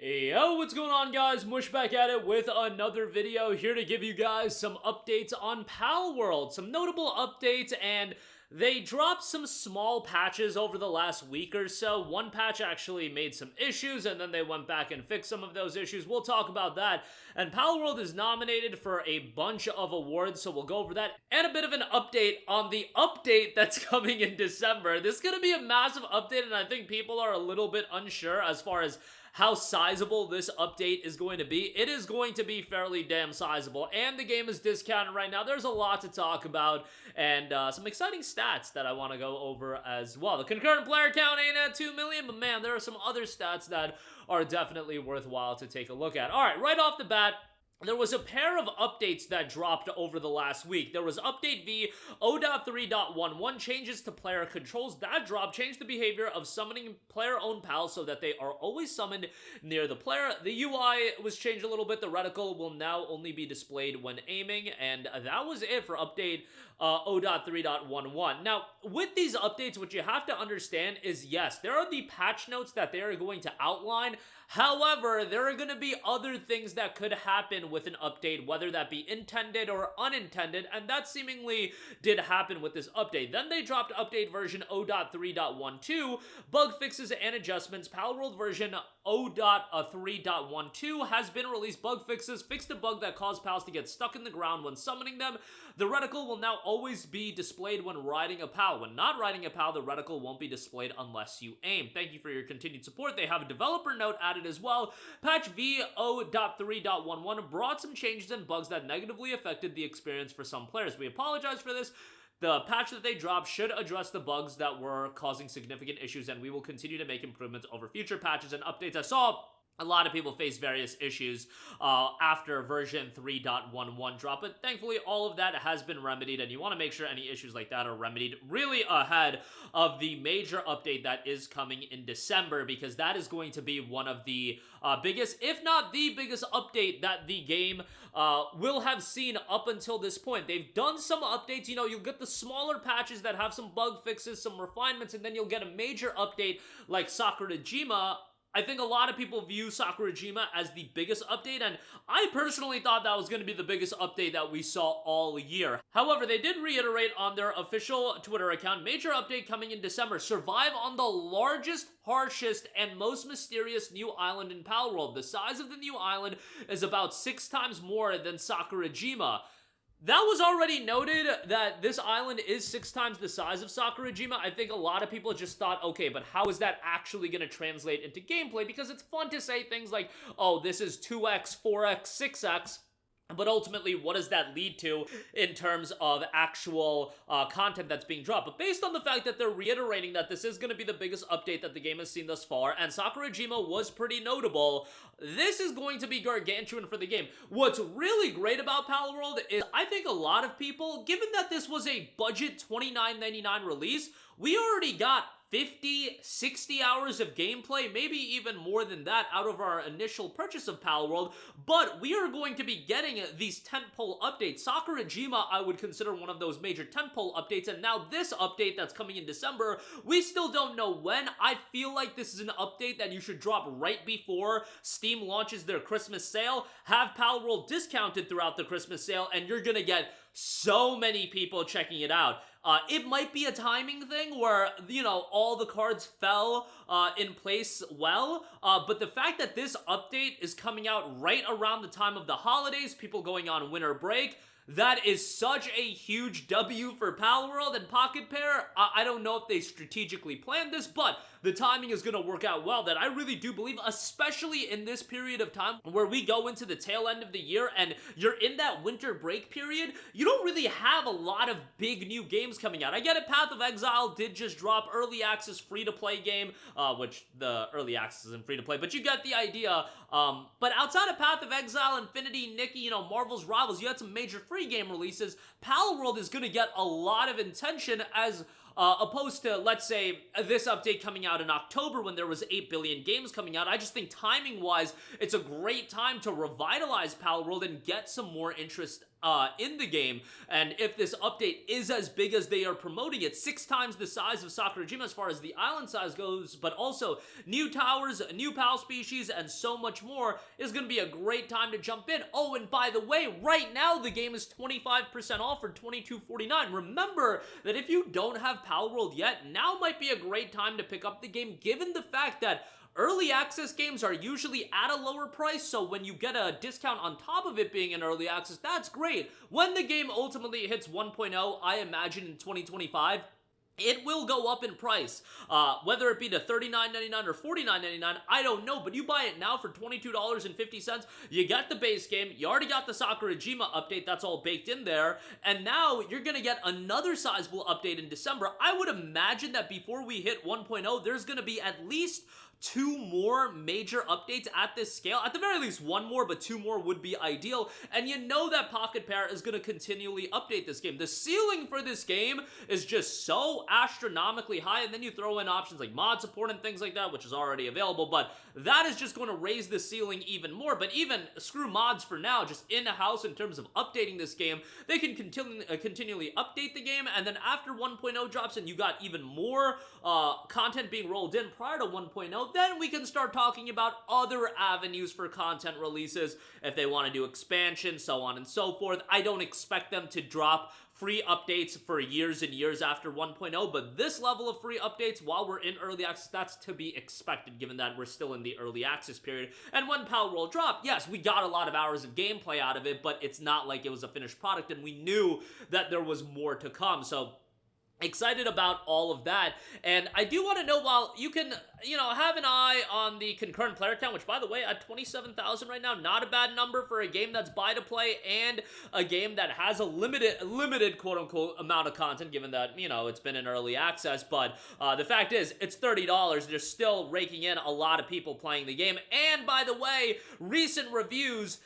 Yo, what's going on, guys? Mush back at it with another video, here to give you guys some updates on Palworld. Some notable updates, and they dropped some small patches over the last week or so. One patch actually made some issues, and then they went back and fixed some of those issues. We'll talk about that. And Palworld is nominated for a bunch of awards, so we'll go over that. And a bit of an update on the update that's coming in December. This is going to be a massive update, and I think people are a little bit unsure as far as how sizable this update is going to be. It is going to be fairly damn sizable, and the game is discounted right now. There's a lot to talk about, and some exciting stats that I want to go over as well. The concurrent player count ain't at 2 million, but man, there are some other stats that are definitely worthwhile to take a look at. Alright, right off the bat, there was a pair of updates that dropped over the last week. There was Update V 0.3.11, changes to player controls. That dropped, changed the behavior of summoning player-owned pals so that they are always summoned near the player. The UI was changed a little bit. The reticle will now only be displayed when aiming, and that was it for Update 0.3.11. Now, with these updates, what you have to understand is, yes, there are the patch notes that they are going to outline. However, there are going to be other things that could happen with an update, whether that be intended or unintended, and that seemingly did happen with this update. Then they dropped update version 0.3.12, bug fixes and adjustments. Palworld version 0.3.12 has been released. Bug fixes fixed a bug that caused pals to get stuck in the ground when summoning them. The reticle will now always be displayed when riding a pal. When not riding a pal, the reticle won't be displayed unless you aim. Thank you for your continued support. They have a developer note added as well. Patch V 0.3.11 brought some changes and bugs that negatively affected the experience for some players. We apologize for this. The patch that they dropped should address the bugs that were causing significant issues, and we will continue to make improvements over future patches and updates. I saw a lot of people face various issues after version 3.11 drop, but thankfully all of that has been remedied, and you want to make sure any issues like that are remedied really ahead of the major update that is coming in December, because that is going to be one of the biggest, if not the biggest update that the game will have seen up until this point. They've done some updates, you know, you'll get the smaller patches that have some bug fixes, some refinements, and then you'll get a major update like Sakurajima. I think a lot of people view Sakurajima as the biggest update, and I personally thought that was going to be the biggest update that we saw all year. However, they did reiterate on their official Twitter account, major update coming in December. Survive on the largest, harshest, and most mysterious new island in Palworld. The size of the new island is about 6 times more than Sakurajima. That was already noted that this island is 6 times the size of Sakurajima. I think a lot of people just thought, okay, but how is that actually going to translate into gameplay? Because it's fun to say things like, oh, this is 2x, 4x, 6x. But ultimately, what does that lead to in terms of actual content that's being dropped? But based on the fact that they're reiterating that this is going to be the biggest update that the game has seen thus far, and Sakurajima was pretty notable, this is going to be gargantuan for the game. What's really great about Palworld is I think a lot of people, given that this was a budget $29.99 release, we already got 50, 60 hours of gameplay, maybe even more than that out of our initial purchase of Palworld, but we are going to be getting these tentpole updates. Sakurajima, I would consider one of those major tentpole updates, and now this update that's coming in December, we still don't know when. I feel like this is an update that you should drop right before Steam launches their Christmas sale. Have Palworld discounted throughout the Christmas sale, and you're gonna get so many people checking it out. It might be a timing thing where, you know, all the cards fell in place well, but the fact that this update is coming out right around the time of the holidays, people going on winter break, that is such a huge W for Palworld and Pocket Pair. I don't know if they strategically planned this, but the timing is going to work out well, that I really do believe, especially in this period of time where we go into the tail end of the year and you're in that winter break period. You don't really have a lot of big new games coming out. I get it, Path of Exile did just drop early access free-to-play game, which the early access isn't free-to-play, but you get the idea. But outside of Path of Exile, Infinity, Nikki, you know, Marvel's Rivals, you had some major free game releases. Palworld is going to get a lot of attention as opposed to, let's say, this update coming out in October when there was 8 billion games coming out. I just think timing-wise, it's a great time to revitalize Palworld and get some more interest in the game, and if this update is as big as they are promoting it, 6 times the size of Sakurajima as far as the island size goes, but also new towers, new PAL species, and so much more, is going to be a great time to jump in. Oh, and by the way, right now the game is 25% off for $22.49. Remember that if you don't have Palworld yet, now might be a great time to pick up the game, given the fact that early access games are usually at a lower price, so when you get a discount on top of it being in early access, that's great. When the game ultimately hits 1.0, I imagine in 2025, it will go up in price, whether it be to $39.99 or $49.99, I don't know, but you buy it now for $22.50, you get the base game, you already got the Sakurajima update, that's all baked in there, and now you're gonna get another sizable update in December. I would imagine that before we hit 1.0, there's gonna be at least 2 more major updates at this scale. At the very least, 1 more, but 2 more would be ideal. And you know that Pocket Pair is going to continually update this game. The ceiling for this game is just so astronomically high, and then you throw in options like mod support and things like that, which is already available, but that is just going to raise the ceiling even more. But even screw mods for now, just in-house in terms of updating this game, they can continually update the game, and then after 1.0 drops and you got even more content being rolled in prior to 1.0, then we can start talking about other avenues for content releases if they want to do expansion, so on and so forth. I don't expect them to drop free updates for years and years after 1.0, but this level of free updates while we're in early access, that's to be expected given that we're still in the early access period. And when Palworld dropped, yes, we got a lot of hours of gameplay out of it, but it's not like it was a finished product, and we knew that there was more to come, so excited about all of that. And I do want to know, while you can, have an eye on the concurrent player count, which by the way at 27,000 right now, not a bad number for a game that's buy to play and a game that has a limited quote unquote amount of content, given that it's been in early access. But the fact is, it's $30. They're still raking in a lot of people playing the game. And by the way, recent reviews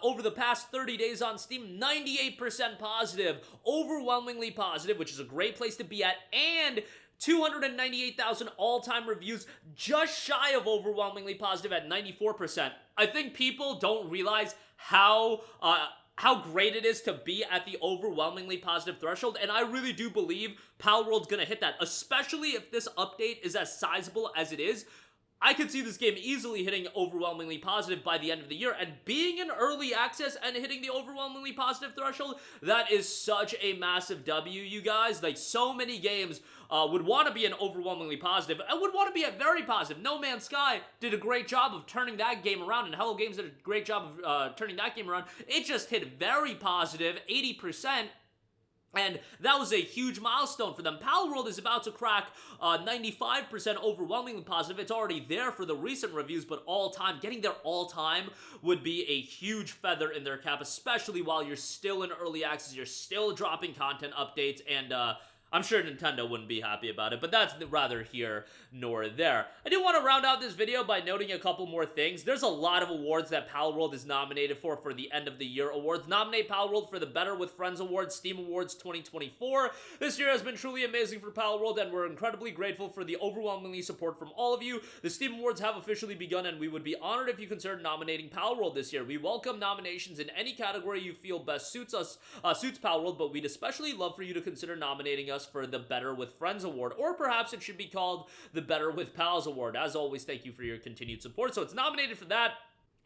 over the past 30 days on Steam, 98% positive, overwhelmingly positive, which is a great place to be at, and 298,000 all-time reviews, just shy of overwhelmingly positive at 94%. I think people don't realize how great it is to be at the overwhelmingly positive threshold, and I really do believe Palworld's gonna hit that, especially if this update is as sizable as it is. I could see this game easily hitting overwhelmingly positive by the end of the year, and being in early access and hitting the overwhelmingly positive threshold, that is such a massive W, you guys. Like, so many games would want to be an overwhelmingly positive, and would want to be a very positive. No Man's Sky did a great job of turning that game around, and Hello Games did a great job of turning that game around. It just hit very positive, 80%. And that was a huge milestone for them. Palworld is about to crack 95% overwhelmingly positive. It's already there for the recent reviews, but all-time, getting there all-time would be a huge feather in their cap, especially while you're still in early access, you're still dropping content updates, and I'm sure Nintendo wouldn't be happy about it, but that's rather here nor there. I do want to round out this video by noting a couple more things. There's a lot of awards that Palworld is nominated for the end of the year awards. Nominate Palworld for the Better with Friends Awards, Steam Awards 2024. This year has been truly amazing for Palworld, and we're incredibly grateful for the overwhelmingly support from all of you. The Steam Awards have officially begun, and we would be honored if you considered nominating Palworld this year. We welcome nominations in any category you feel best suits Palworld, but we'd especially love for you to consider nominating us for the Better with Friends Award, or perhaps it should be called the Better with Pals Award. As always, thank you for your continued support. So it's nominated for that.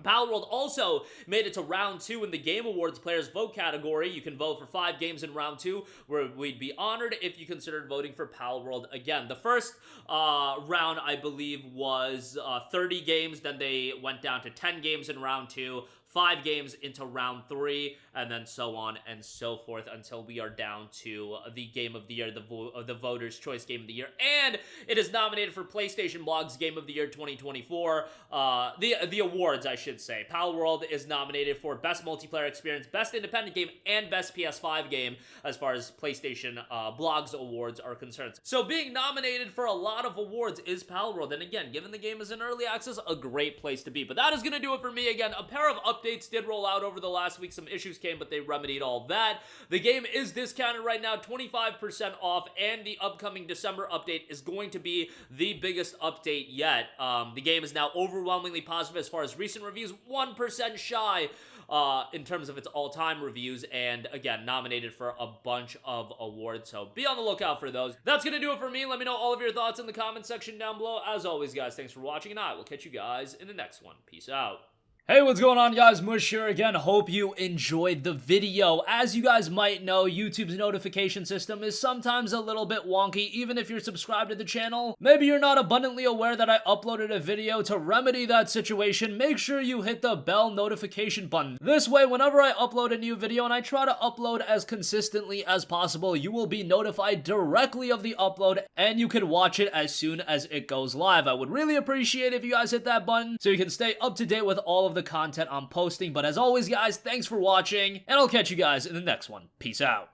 Palworld also made it to round 2 in the Game Awards Players Vote category. You can vote for 5 games in round 2, where we'd be honored if you considered voting for Palworld again. The first round, I believe, was 30 games. Then they went down to 10 games in round 2, 5 games into round 3, and then so on and so forth until we are down to the Game of the Year, the Voters' Choice Game of the Year. And it is nominated for PlayStation Blog's Game of the Year 2024. The awards, I should say. Palworld is nominated for Best Multiplayer Experience, Best Independent Game, and Best PS5 Game as far as PlayStation Blog's awards are concerned. So being nominated for a lot of awards is Palworld. And again, given the game is in early access, a great place to be. But that is going to do it for me. Again, a pair of updates updates did roll out over the last week. Some issues came, but they remedied all that. The game is discounted right now, 25% off, and the upcoming December update is going to be the biggest update yet. The game is now overwhelmingly positive as far as recent reviews, 1% shy in terms of its all-time reviews, and again, nominated for a bunch of awards, so be on the lookout for those. That's gonna do it for me. Let me know all of your thoughts in the comment section down below. As always, guys, thanks for watching, and I will catch you guys in the next one. Peace out. Hey, what's going on, guys? Mush here again. Hope you enjoyed the video. As you guys might know, YouTube's notification system is sometimes a little bit wonky, even if you're subscribed to the channel. Maybe you're not abundantly aware that I uploaded a video. To remedy that situation, make sure you hit the bell notification button. This way, whenever I upload a new video, and I try to upload as consistently as possible, you will be notified directly of the upload, and you can watch it as soon as it goes live. I would really appreciate if you guys hit that button so you can stay up to date with all of the content I'm posting. But as always, guys, thanks for watching, and I'll catch you guys in the next one. Peace out.